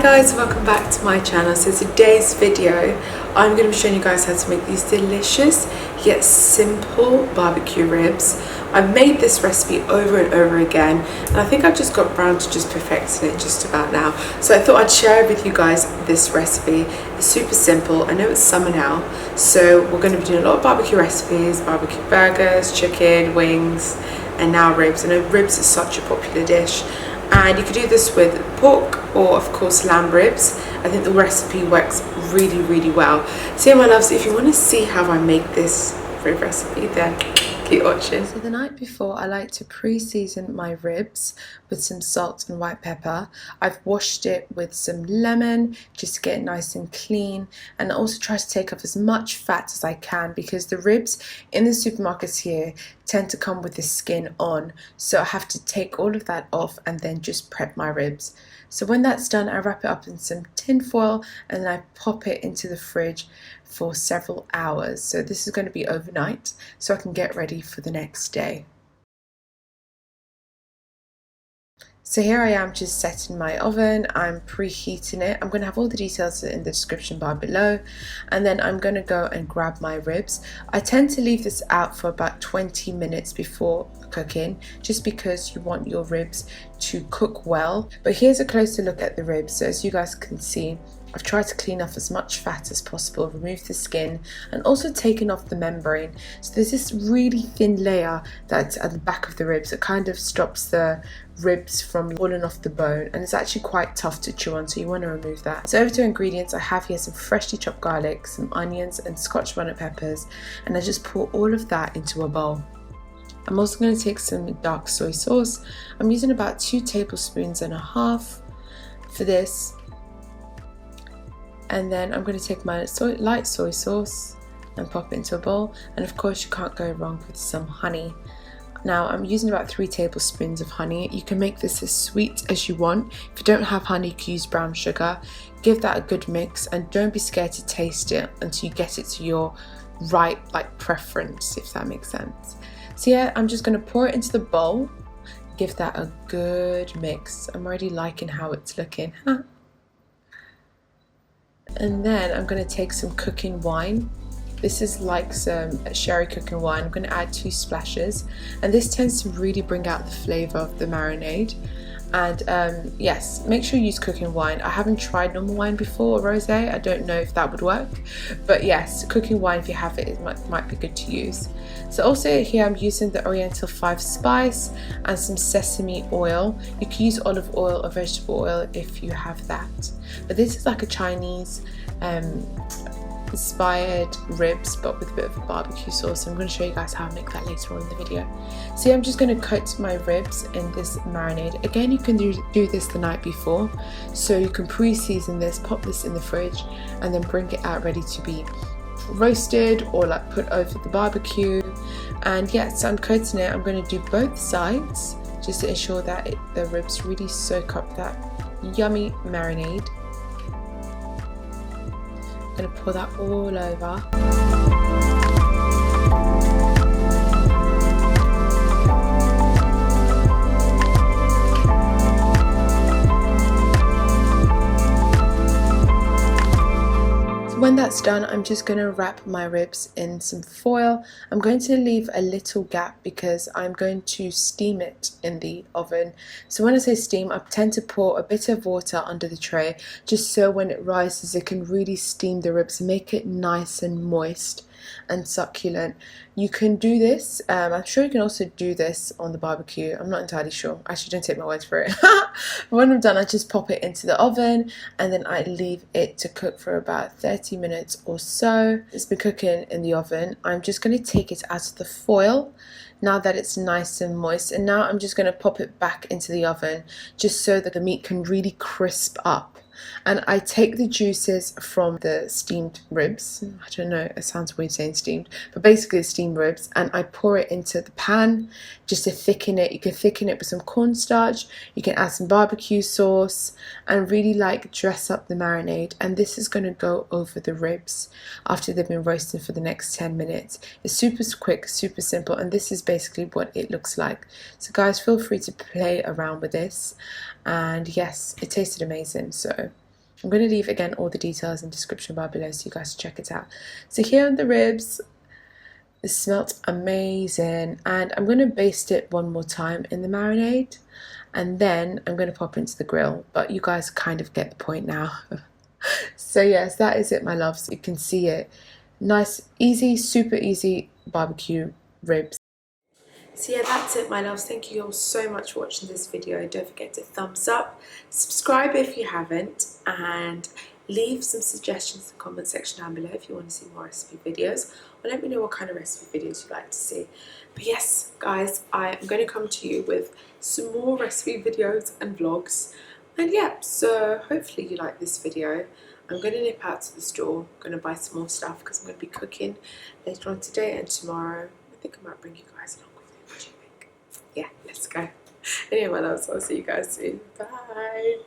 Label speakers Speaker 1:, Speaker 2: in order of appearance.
Speaker 1: guys, welcome back to my channel. So today's video I'm going to be showing you guys how to make these delicious yet simple barbecue ribs. I've made this recipe over and over again and I think I've just got around to just perfecting it just about now. So I thought I'd share with you guys this recipe. It's super simple. I know it's summer now, so we're going to be doing a lot of barbecue recipes, barbecue burgers, chicken, wings, and now ribs. I know ribs is such a popular dish. And you could do this with pork or of course lamb ribs. I think the recipe works really well. So yeah, my loves, if you want to see how I make this rib recipe, then keep watching. So the night before, I like to pre-season my ribs with some salt and white pepper. I've washed it with some lemon just to get it nice and clean, and I also try to take off as much fat as I can because the ribs in the supermarkets here tend to come with the skin on, so I have to take all of that off and then just prep my ribs. So when that's done, I wrap it up in some tin foil and then I pop it into the fridge for several hours. So this is going to be overnight so I can get ready for the next day. So here I am just setting my oven. I'm preheating it. I'm going to have all the details in the description bar below, and then I'm going to go and grab my ribs. I tend to leave this out for about 20 minutes before cooking just because you want your ribs to cook well. But here's a closer look at the ribs. So as you guys can see, I've tried to clean off as much fat as possible, remove the skin, and also taken off the membrane. So there's this really thin layer that's at the back of the ribs that kind of stops the ribs from falling off the bone, and it's actually quite tough to chew on, so you want to remove that. So over to ingredients, I have here some freshly chopped garlic, some onions and scotch bonnet peppers, and I just pour all of that into a bowl. I'm also going to take some dark soy sauce. I'm using about 2 tablespoons and a half for this. And then I'm going to take my light soy sauce and pop it into a bowl, and of course you can't go wrong with some honey. Now I'm using about 3 tablespoons of honey. You can make this as sweet as you want. If you don't have honey, you can use brown sugar. Give that a good mix and don't be scared to taste it until you get it to your right preference, if that makes sense. So yeah, I'm just going to pour it into the bowl, give that a good mix. I'm already liking how it's looking. And then I'm going to take some cooking wine. This is like some sherry cooking wine. I'm going to add 2 splashes, and this tends to really bring out the flavour of the marinade. And yes, make sure you use cooking wine. I haven't tried normal wine before, or rosé. I don't know if that would work, but yes, cooking wine, if you have it, might be good to use. So also here I'm using the Oriental 5 spice and some sesame oil. You can use olive oil or vegetable oil if you have that, but this is like a Chinese inspired ribs but with a bit of a barbecue sauce. I'm going to show you guys how I make that later on in the video. So I'm just going to coat my ribs in this marinade. Again, you can do this the night before, so you can pre-season this, pop this in the fridge, and then bring it out ready to be roasted or like put over the barbecue. And yeah, so I'm coating it. I'm going to do both sides just to ensure that the ribs really soak up that yummy marinade. I'm going to pour that all over. When that's done, I'm just going to wrap my ribs in some foil. I'm going to leave a little gap because I'm going to steam it in the oven. So when I say steam, I tend to pour a bit of water under the tray just so when it rises it can really steam the ribs, make it nice and moist and succulent. You can do this, I'm sure you can also do this on the barbecue. I'm not entirely sure, actually don't take my word for it. When I'm done, I just pop it into the oven and then I leave it to cook for about 30 minutes or so. It's been cooking in the oven. I'm just going to take it out of the foil now that it's nice and moist, and now I'm just going to pop it back into the oven just so that the meat can really crisp up. And I take the juices from the steamed ribs. I don't know, it sounds weird saying steamed, but basically the steamed ribs, and I pour it into the pan just to thicken it. You can thicken it with some cornstarch, you can add some barbecue sauce and really dress up the marinade, and this is going to go over the ribs after they've been roasting for the next 10 minutes. It's super quick, super simple, and this is basically what it looks like. So guys, feel free to play around with this, and yes, it tasted amazing. So I'm going to leave again all the details in the description bar below so you guys check it out. So here are the ribs. It smelt amazing, and I'm going to baste it one more time in the marinade, and then I'm going to pop into the grill, but you guys kind of get the point now. So yes, that is it, my loves. You can see it. Nice, easy, super easy barbecue ribs. So yeah, that's it, my loves. Thank you all so much for watching this video. Don't forget to thumbs up, subscribe if you haven't, and leave some suggestions in the comment section down below if you want to see more recipe videos, or let me know what kind of recipe videos you'd like to see. But yes, guys, I am going to come to you with some more recipe videos and vlogs. And yeah, so hopefully you like this video. I'm going to nip out to the store. I'm going to buy some more stuff because I'm going to be cooking later on today and tomorrow. I think I might bring you guys along with me. What do you think? Yeah, let's go. Anyway, my loves, I'll see you guys soon. Bye.